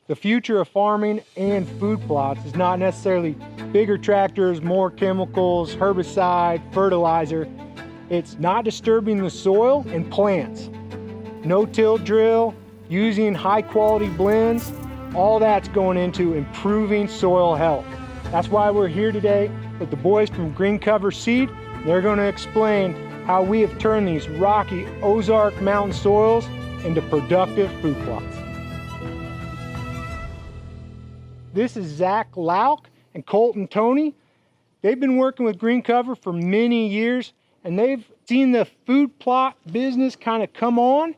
The future of farming and food plots is not necessarily bigger tractors, more chemicals, herbicide, fertilizer. It's not disturbing the soil and plants. No-till drill, using high-quality blends, all that's going into improving soil health. That's why we're here today with the boys from Green Cover Seed. They're going to explain how we have turned these rocky Ozark mountain soils into productive food plots. This is Zach Lauk and Colton Tony. They've been working with Green Cover for many years, and they've seen the food plot business kind of come on,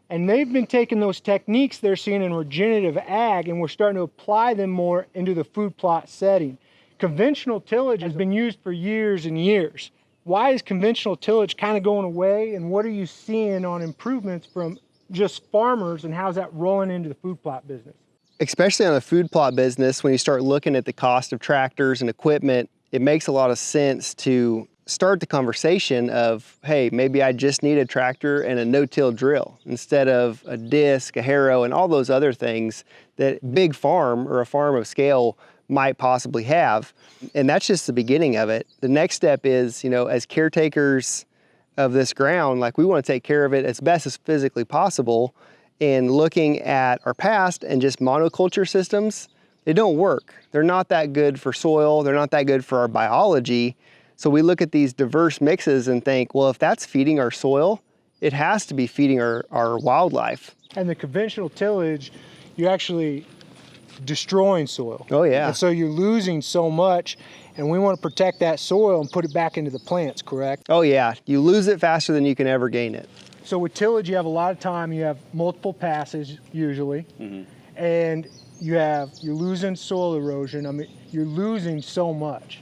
and they've been taking those techniques they're seeing in regenerative ag, and we're starting to apply them more into the food plot setting. Conventional tillage has been used for years and years. Why is conventional tillage kind of going away, and what are you seeing on improvements from just farmers, and how's that rolling into the food plot business? Especially on a food plot business, when you start looking at the cost of tractors and equipment, it makes a lot of sense to start the conversation of, hey, maybe I just need a tractor and a no-till drill instead of a disc, a harrow, and all those other things that big farm or a farm of scale might possibly have. And that's just the beginning of it. The next step is, you know, as caretakers of this ground, like we want to take care of it as best as physically possible. And looking at our past and just monoculture systems, they don't work. They're not that good for soil. They're not that good for our biology. So we look at these diverse mixes and think, well, if that's feeding our soil, it has to be feeding our wildlife. And the conventional tillage, you're actually destroying soil. Oh yeah. And so you're losing so much, and we want to protect that soil and put it back into the plants, correct? Oh yeah, you lose it faster than you can ever gain it. So with tillage, you have a lot of time, you have multiple passes usually, and you're losing soil erosion. I mean, you're losing so much.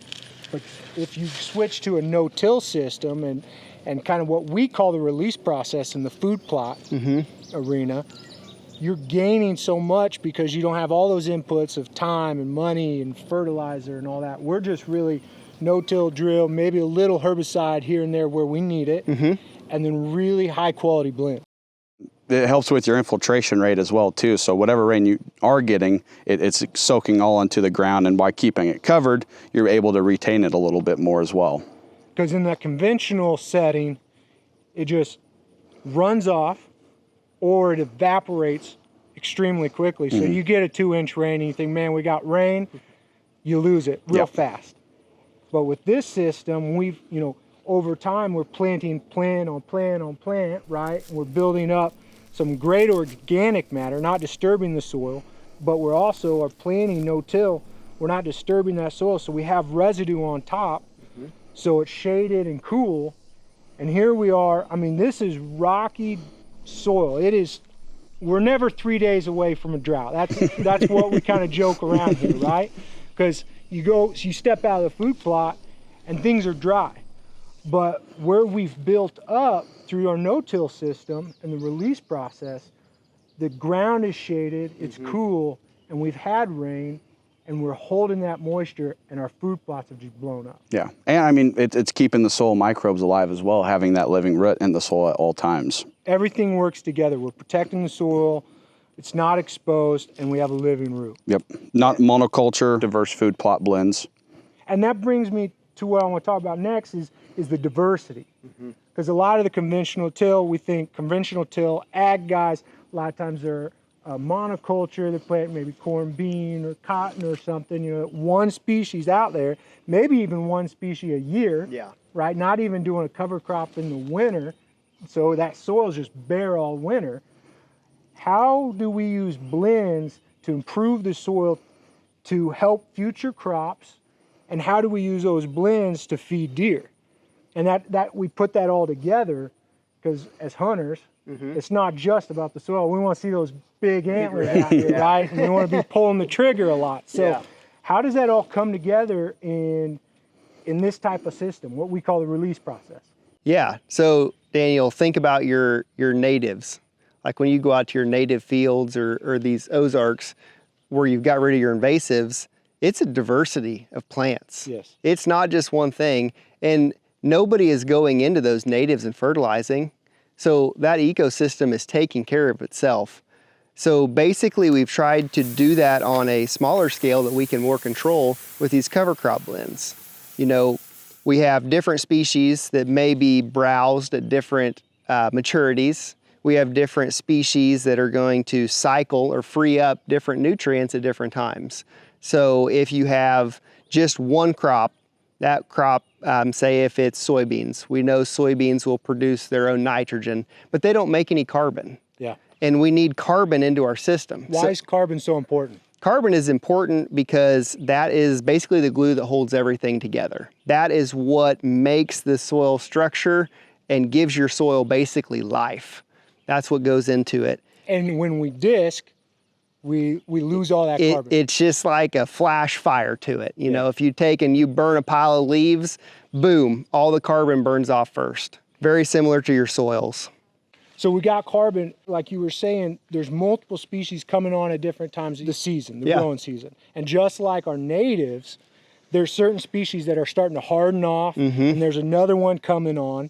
But if you switch to a no-till system and kind of what we call the release process in the food plot arena, you're gaining so much because you don't have all those inputs of time and money and fertilizer and all that. We're just really no-till drill, maybe a little herbicide here and there where we need it, and then really high-quality blend. It helps with your infiltration rate as well too. So whatever rain you are getting, it's soaking all into the ground, and by keeping it covered, you're able to retain it a little bit more as well. Because in that conventional setting, it just runs off or it evaporates extremely quickly. So you get a 2-inch rain and you think, man, we got rain, you lose it real fast. But with this system, we've, you know, over time, we're planting plant on plant on plant, right? And we're building up some great organic matter, not disturbing the soil, but we're also are planting no-till. We're not disturbing that soil, so we have residue on top, so it's shaded and cool. And here we are. I mean, this is rocky soil. It is. We're never 3 days away from a drought. That's what we kind of joke around here, right? Because you step out of the food plot, and things are dry. But where we've built up through our no-till system and the release process, the ground is shaded, it's cool, and we've had rain, and we're holding that moisture, and our food plots have just blown up. Yeah, and I mean, it's keeping the soil microbes alive as well, having that living root in the soil at all times. Everything works together. We're protecting the soil, it's not exposed, and we have a living root. Yep, not monoculture, diverse food plot blends. And that brings me to what I want to talk about next is the diversity. Because a lot of the conventional till, we think conventional till, ag guys, a lot of times they're monoculture, they plant maybe corn, bean, or cotton or something, you know, one species out there, maybe even one species a year, right? Not even doing a cover crop in the winter, so that soil is just bare all winter. How do we use blends to improve the soil to help future crops, and how do we use those blends to feed deer? And that we put that all together because as hunters, it's not just about the soil. We want to see those big antlers out there, right? And we want to be pulling the trigger a lot. So how does that all come together in this type of system, what we call the release process? Yeah, so Daniel, think about your natives. Like when you go out to your native fields or these Ozarks where you've got rid of your invasives, it's a diversity of plants. Yes. It's not just one thing. And nobody is going into those natives and fertilizing. So that ecosystem is taking care of itself. So basically we've tried to do that on a smaller scale that we can more control with these cover crop blends. You know, we have different species that may be browsed at different maturities. We have different species that are going to cycle or free up different nutrients at different times. So if you have just one crop, that crop, say if it's soybeans, we know soybeans will produce their own nitrogen, but they don't make any carbon. Yeah. And we need carbon into our system. Why is carbon so important? Carbon is important because that is basically the glue that holds everything together. That is what makes the soil structure and gives your soil basically life. That's what goes into it. And when we disc, we lose all that carbon. It's just like a flash fire to it. You know, if you take and you burn a pile of leaves, boom, all the carbon burns off first. Very similar to your soils. So we got carbon, like you were saying, there's multiple species coming on at different times of the season, the growing season. And just like our natives, there's certain species that are starting to harden off, and there's another one coming on.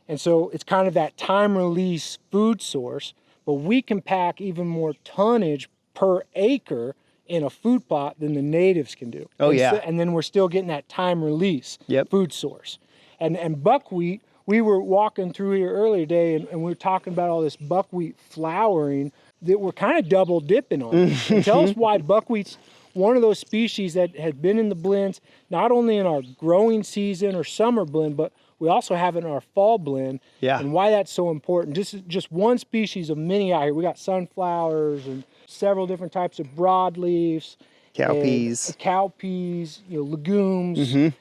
And so it's kind of that time release food source, but we can pack even more tonnage per acre in a food plot than the natives can do. Oh, yeah. And then we're still getting that time release food source. And buckwheat, we were walking through here earlier today and we were talking about all this buckwheat flowering that we're kind of double dipping on. And tell us why buckwheat's one of those species that had been in the blends, not only in our growing season or summer blend, but we also have it in our fall blend. Yeah. And why that's so important. This is just one species of many out here. We got sunflowers and several different types of broadleaves. Cowpeas, you know, legumes.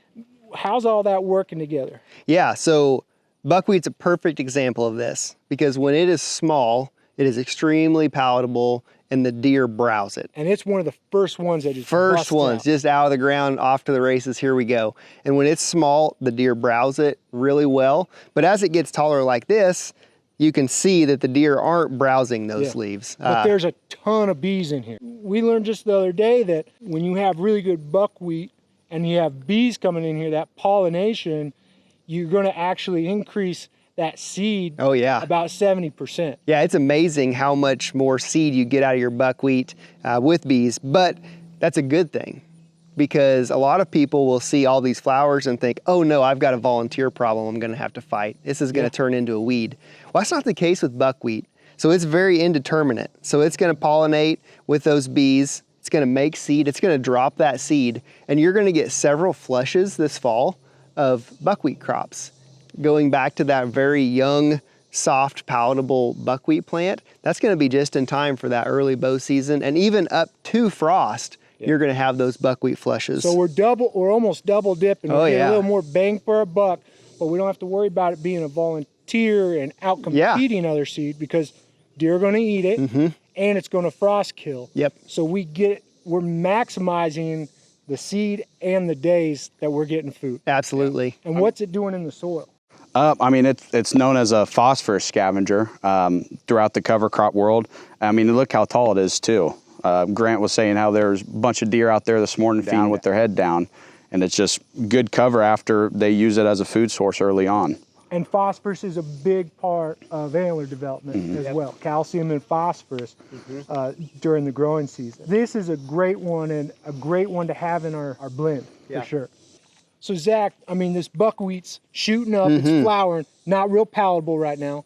How's all that working together? Yeah, so buckwheat's a perfect example of this because when it is small, it is extremely palatable and the deer browse it. And it's one of the first ones that just First ones, out. just out of the ground, off to the races, here we go. And when it's small, the deer browse it really well. But as it gets taller like this, you can see that the deer aren't browsing those leaves. But there's a ton of bees in here. We learned just the other day that when you have really good buckwheat and you have bees coming in here, that pollination, you're going to actually increase that seed about 70%. Yeah, it's amazing how much more seed you get out of your buckwheat with bees, but that's a good thing because a lot of people will see all these flowers and think, oh no, I've got a volunteer problem I'm gonna have to fight. This is gonna turn into a weed. Well, that's not the case with buckwheat. So it's very indeterminate. So it's gonna pollinate with those bees, it's gonna make seed, it's gonna drop that seed, and you're gonna get several flushes this fall of buckwheat crops. Going back to that very young, soft, palatable buckwheat plant, that's gonna be just in time for that early bow season, and even up to frost, you're gonna have those buckwheat flushes. So we're almost double dipping. We're getting a little more bang for our buck, but we don't have to worry about it being a volunteer and out competing other seed because deer are gonna eat it and it's gonna frost kill. So we're maximizing the seed and the days that we're getting food. Absolutely. And what's it doing in the soil? I mean, it's known as a phosphorus scavenger throughout the cover crop world. I mean, look how tall it is too. Grant was saying how there's a bunch of deer out there this morning feeding with their head down, and it's just good cover after they use it as a food source early on. And phosphorus is a big part of antler development as well. Calcium and phosphorus during the growing season. This is a great one and a great one to have in our blend for sure. So Zach, I mean, this buckwheat's shooting up, it's flowering, not real palatable right now.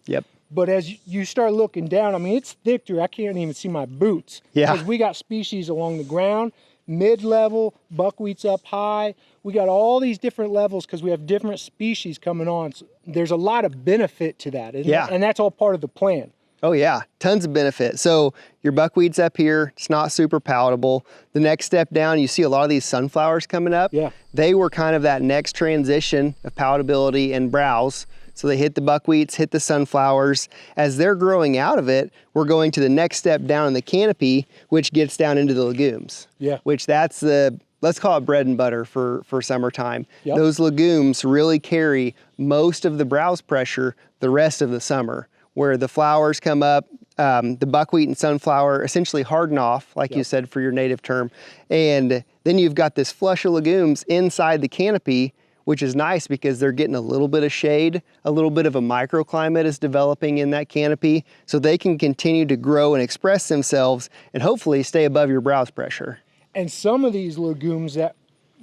But as you start looking down, I mean, it's thick through, I can't even see my boots. Because we got species along the ground, mid-level, buckwheat's up high. We got all these different levels because we have different species coming on. So there's a lot of benefit to that, isn't it? And that's all part of the plan. Oh yeah, tons of benefit. So your buckwheat's up here, it's not super palatable. The next step down, you see a lot of these sunflowers coming up. They were kind of that next transition of palatability and browse. So they hit the buckwheats, hit the sunflowers. As they're growing out of it, we're going to the next step down in the canopy, which gets down into the legumes. Which that's the, let's call it bread and butter for summertime. Those legumes really carry most of the browse pressure the rest of the summer, where the flowers come up, the buckwheat and sunflower essentially harden off, like you said for your native term. And then you've got this flush of legumes inside the canopy which is nice because they're getting a little bit of shade, a little bit of a microclimate is developing in that canopy, so they can continue to grow and express themselves and hopefully stay above your browse pressure. And some of these legumes that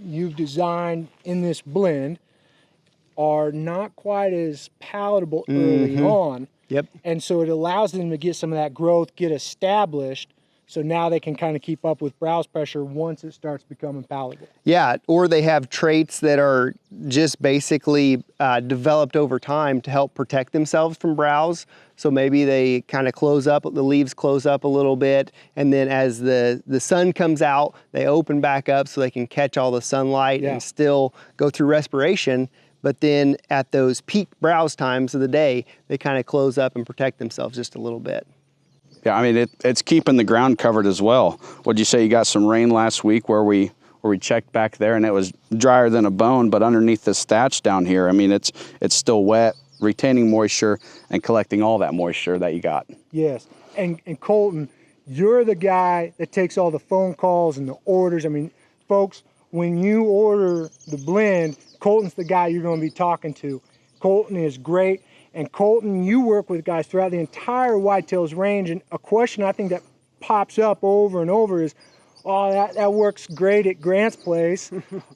you've designed in this blend are not quite as palatable early on. Yep. And so it allows them to get some of that growth, get established, so now they can kind of keep up with browse pressure once it starts becoming palatable. Yeah, or they have traits that are just basically developed over time to help protect themselves from browse. So maybe they kind of close up, the leaves close up a little bit, and then as the sun comes out, they open back up so they can catch all the sunlight and still go through respiration. But then at those peak browse times of the day, they kind of close up and protect themselves just a little bit. Yeah, I mean, it's keeping the ground covered as well. Would you say you got some rain last week where we checked back there and it was drier than a bone, but underneath this thatch down here, I mean, it's still wet, retaining moisture and collecting all that moisture that you got. Yes, and Colton, you're the guy that takes all the phone calls and the orders. I mean, folks, when you order the blend, Colton's the guy you're going to be talking to. Colton is great. And Colton, you work with guys throughout the entire whitetails range, and a question I think that pops up over and over is, oh, that works great at Grant's place,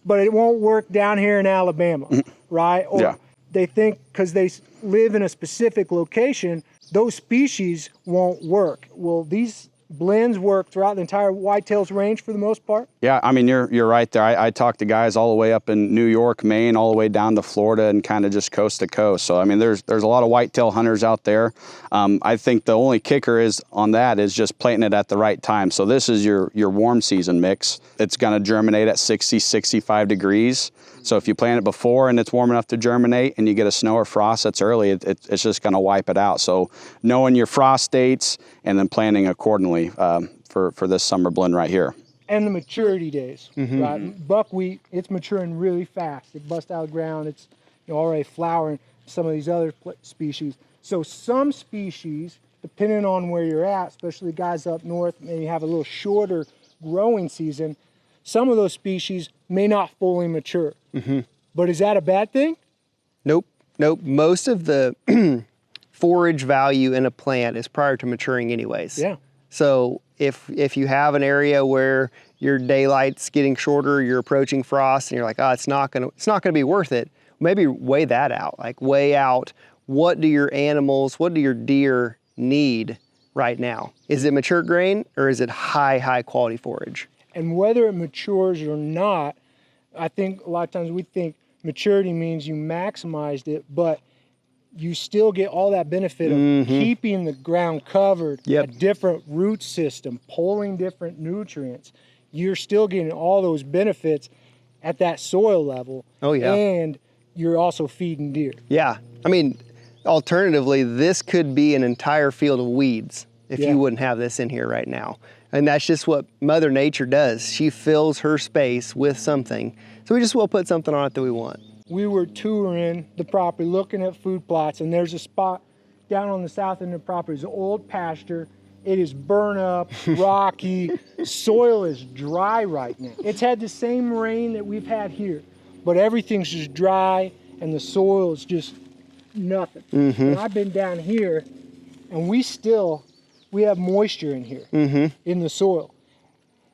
but it won't work down here in Alabama, right? Or they think because they live in a specific location, those species won't work. Well, these blends work throughout the entire whitetails range for the most part? Yeah, I mean, you're right there. I talked to guys all the way up in New York, Maine, all the way down to Florida and kind of just coast to coast. So, I mean, there's a lot of whitetail hunters out there. I think the only kicker is on that is just planting it at the right time. So this is your warm season mix. It's going to germinate at 60, 65 degrees. So if you plant it before and it's warm enough to germinate and you get a snow or frost that's early, it's just going to wipe it out. So knowing your frost dates and then planting accordingly for this summer blend right here. And the maturity days, right? Buckwheat, it's maturing really fast. It busts out of the ground. It's already flowering. Some of these other species. So some species, depending on where you're at, especially guys up north, maybe have a little shorter growing season. Some of those species may not fully mature. But is that a bad thing? Nope. Most of the forage value in a plant is prior to maturing anyways. Yeah. So if you have an area where your daylight's getting shorter, you're approaching frost, and you're like, oh, it's not gonna be worth it. Maybe weigh that out. Like weigh out, what do your deer need right now? Is it mature grain or is it high quality forage? And whether it matures or not, I think a lot of times we think maturity means you maximized it, but you still get all that benefit of keeping the ground covered, a different root system, pulling different nutrients. You're still getting all those benefits at that soil level. Oh yeah. And you're also feeding deer. Yeah. I mean, alternatively, this could be an entire field of weeds if you wouldn't have this in here right now. And that's just what Mother Nature does. She fills her space with something. So we just will put something on it that we want. We were touring the property, looking at food plots, and there's a spot down on the south end of the property. It's an old pasture. It is burnt up, rocky. Soil is dry right now. It's had the same rain that we've had here, but everything's just dry, and the soil is just nothing. And I've been down here, and we have moisture in here, in the soil.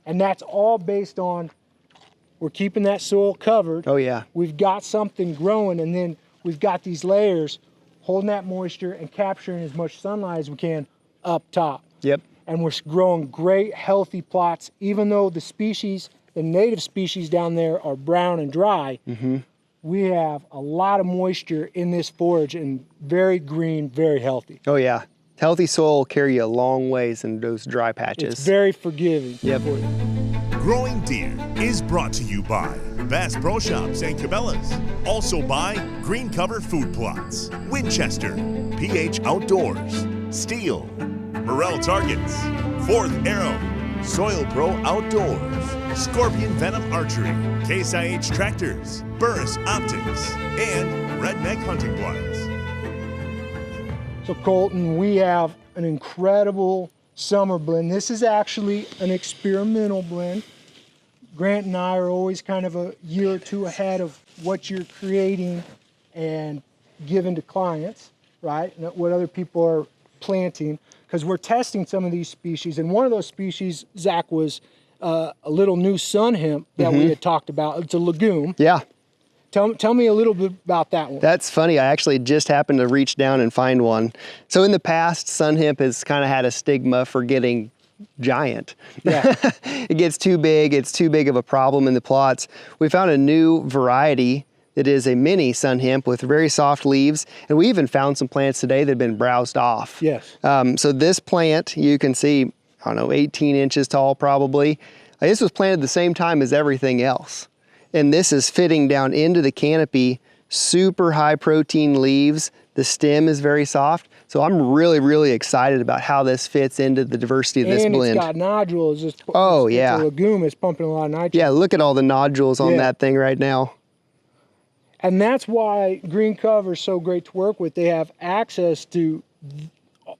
And that's all based on we're keeping that soil covered. Oh yeah. We've got something growing, and then we've got these layers holding that moisture and capturing as much sunlight as we can up top. Yep. And we're growing great, healthy plots, even though the native species down there are brown and dry. We have a lot of moisture in this forage and very green, very healthy. Oh yeah. Healthy soil will carry you a long ways in those dry patches. It's very forgiving. Yep. Growing Deer is brought to you by Bass Pro Shops and Cabela's. Also by Green Cover Food Plots, Winchester, PH Outdoors, Steel, Morel Targets, Fourth Arrow, Soil Pro Outdoors, Scorpion Venom Archery, Case IH Tractors, Burris Optics, and Redneck Hunting Blinds. So Colton, we have an incredible summer blend. This is actually an experimental blend. Grant and I are always kind of a year or two ahead of what you're creating and giving to clients, right? And what other people are planting, because we're testing some of these species. And one of those species, Zach, was a little new sun hemp that we had talked about. It's a legume. Yeah. Tell me a little bit about that one. That's funny. I actually just happened to reach down and find one. So in the past, sun hemp has kind of had a stigma for getting giant. Yeah. It gets too big. It's too big of a problem in the plots. We found a new variety that is a mini sun hemp with very soft leaves. And we even found some plants today that have been browsed off. Yes. So this plant, you can see, I don't know, 18 inches tall probably. This was planted the same time as everything else. And this is fitting down into the canopy, super high protein leaves. The stem is very soft. So I'm really, really excited about how this fits into the diversity of this blend. And it's got nodules. It's yeah. It's a legume. It's pumping a lot of nitrogen. Yeah, look at all the nodules on that thing right now. And that's why green cover is so great to work with. They have access to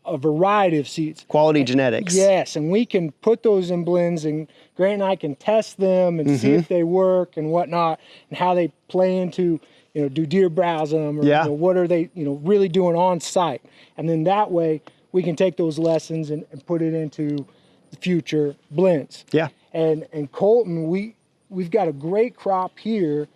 a variety of seeds. Quality genetics. Yes, and we can put those in blends, and Grant and I can test them and see if they work and whatnot, and how they play into, do deer browse them, or what are they, really doing on site. And then that way we can take those lessons and put it into the future blends. Yeah. And Colton, we've got a great crop here,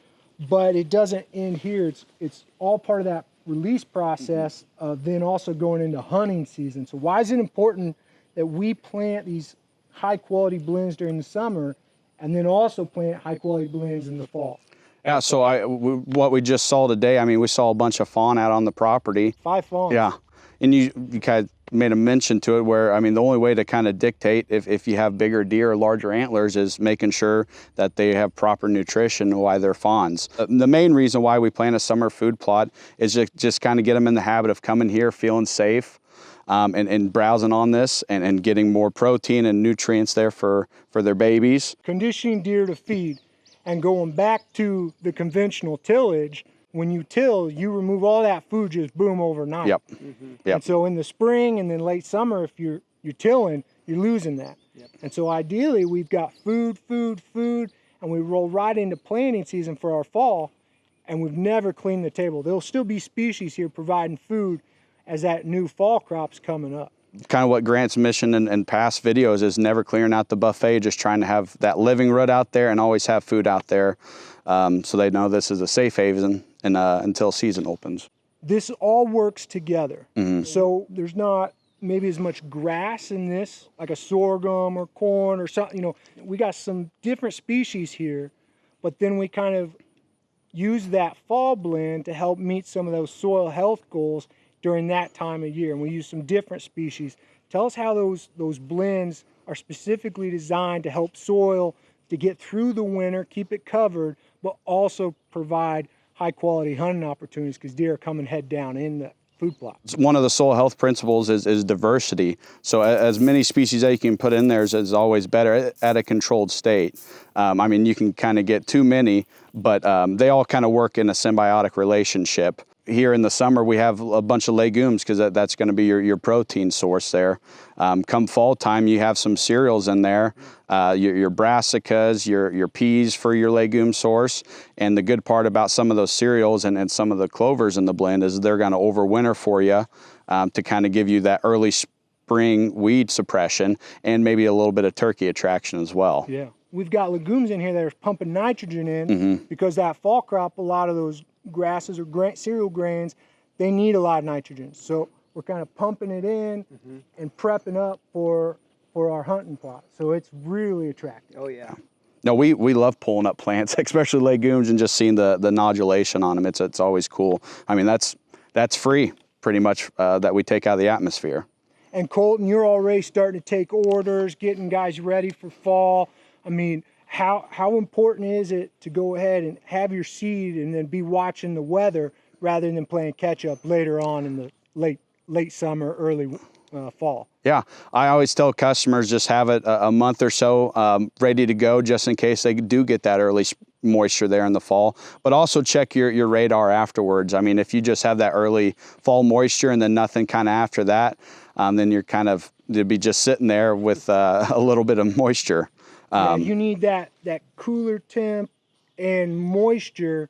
but it doesn't end here. It's all part of that release process of then also going into hunting season. So why is it important that we plant these high quality blends during the summer and then also plant high quality blends in the fall? Yeah, so what we just saw today, I mean, we saw a bunch of fawn out on the property. 5 fawns. Yeah, and you kind of made a mention to it where, I mean, the only way to kind of dictate if you have bigger deer or larger antlers is making sure that they have proper nutrition while they're fawns. The main reason why we plant a summer food plot is just kind of get them in the habit of coming here, feeling safe, and browsing on this and getting more protein and nutrients there for their babies. Conditioning deer to feed and going back to the conventional tillage, when you till, you remove all that food just boom overnight. Yep. And so in the spring and then late summer, if you're tilling, you're losing that. And so ideally we've got food, and we roll right into planting season for our fall, and we've never cleaned the table. There'll still be species here providing food as that new fall crop's coming up. Kind of what Grant's mission in past videos is never clearing out the buffet, just trying to have that living root out there and always have food out there, so they know this is a safe haven and until season opens. This all works together. So there's not maybe as much grass in this, like a sorghum or corn or something. We got some different species here, but then we kind of use that fall blend to help meet some of those soil health goals during that time of year. And we use some different species. Tell us how those blends are specifically designed to help soil to get through the winter, keep it covered, but also provide high quality hunting opportunities, because deer are coming head down in the food plot. One of the soil health principles is diversity. So as many species that you can put in there is always better at a controlled state. I mean, you can kind of get too many, but they all kind of work in a symbiotic relationship. Here in the summer, we have a bunch of legumes because that's going to be your protein source there. Come fall time, you have some cereals in there, your brassicas, your peas for your legume source. And the good part about some of those cereals and some of the clovers in the blend is they're going to overwinter for you to kind of give you that early spring weed suppression and maybe a little bit of turkey attraction as well. Yeah. We've got legumes in here that are pumping nitrogen in because that fall crop, a lot of those grasses or cereal grains, they need a lot of nitrogen. So we're kind of pumping it in and prepping up for our hunting plot. So it's really attractive. Oh yeah. No, we love pulling up plants, especially legumes, and just seeing the nodulation on them. It's always cool. I mean, that's free pretty much that we take out of the atmosphere. And Colton, you're already starting to take orders, getting guys ready for fall. I mean, how important is it to go ahead and have your seed and then be watching the weather rather than playing catch up later on in the late summer, early fall? Yeah, I always tell customers just have it a month or so ready to go just in case they do get that early moisture there in the fall. But also check your radar afterwards. I mean, if you just have that early fall moisture and then nothing kind of after that, then you're kind of, you'd be just sitting there with a little bit of moisture. Yeah, you need that cooler temp and moisture,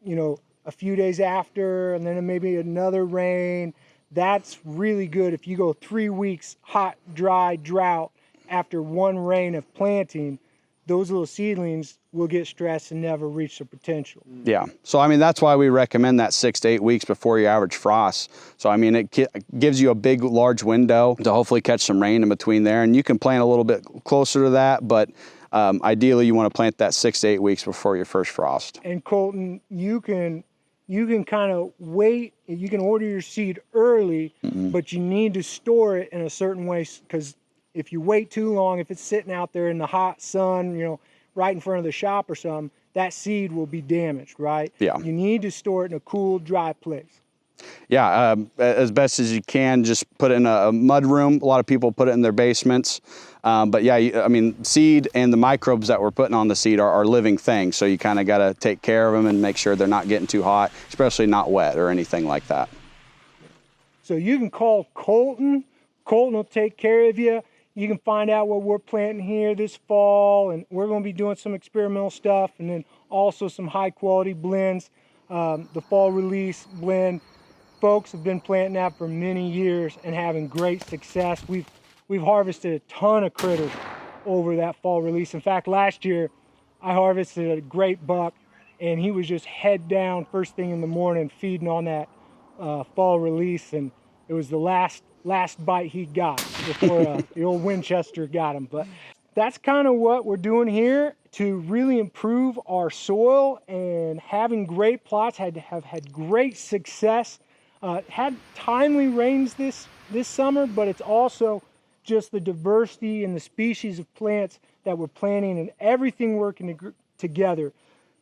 you know, a few days after, and then maybe another rain. That's really good. If you go 3 weeks hot, dry, drought after one rain of planting, those little seedlings will get stressed and never reach their potential. Yeah, so I mean, that's why we recommend that 6 to 8 weeks before your average frost. So I mean, it gives you a big, large window to hopefully catch some rain in between there, and you can plant a little bit closer to that, but ideally you want to plant that 6 to 8 weeks before your first frost. And Colton, you can kind of wait, you can order your seed early, but you need to store it in a certain way, because if you wait too long, if it's sitting out there in the hot sun, you know, right in front of the shop or something, that seed will be damaged, right? Yeah. You need to store it in a cool, dry place. Yeah, as best as you can, just put it in a mud room. A lot of people put it in their basements. But yeah, I mean, seed and the microbes that we're putting on the seed are living things. So you kind of got to take care of them and make sure they're not getting too hot, especially not wet or anything like that. So you can call Colton. Colton will take care of you. You can find out what we're planting here this fall, and we're going to be doing some experimental stuff, and then also some high quality blends. The fall release blend, folks have been planting that for many years and having great success. We've harvested a ton of critters over that fall release. In fact, last year I harvested a great buck, and he was just head down first thing in the morning feeding on that fall release, and it was the last bite he got before the old Winchester got him. But that's kind of what we're doing here to really improve our soil, and having great plots, have had great success. Had timely rains this summer, but it's also just the diversity and the species of plants that we're planting and everything working together.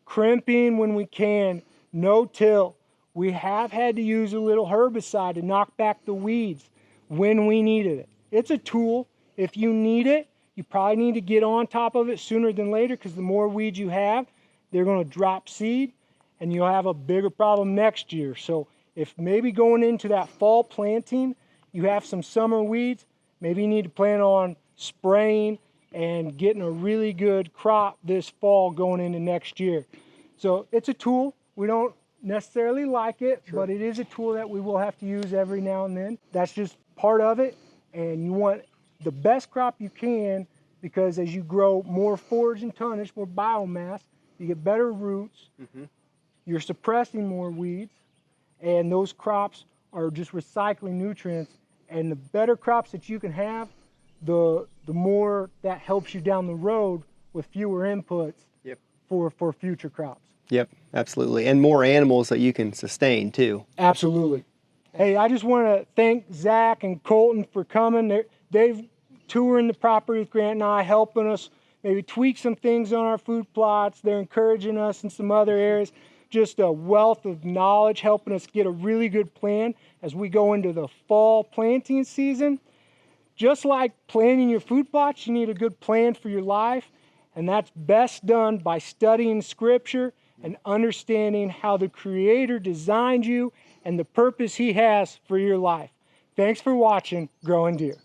Crimping when we can, no-till. We have had to use a little herbicide to knock back the weeds when we needed it. It's a tool. If you need it, you probably need to get on top of it sooner than later, because the more weeds you have, they're going to drop seed and you'll have a bigger problem next year. So if maybe going into that fall planting, you have some summer weeds, maybe you need to plan on spraying and getting a really good crop this fall going into next year. So it's a tool. We don't necessarily like it, but it is a tool that we will have to use every now and then. That's just part of it, and you want the best crop you can, because as you grow more forage and tonnage, more biomass, you get better roots, you're suppressing more weeds, and those crops are just recycling nutrients. And the better crops that you can have, the more that helps you down the road with fewer inputs for future crops. Yep, absolutely. And more animals that you can sustain too. Absolutely. Hey, I just want to thank Zach and Colton for coming. They've touring the property with Grant and I, helping us maybe tweak some things on our food plots. They're encouraging us in some other areas. Just a wealth of knowledge, helping us get a really good plan as we go into the fall planting season. Just like planning your food plots, you need a good plan for your life, and that's best done by studying Scripture and understanding how the Creator designed you and the purpose He has for your life. Thanks for watching Growing Deer.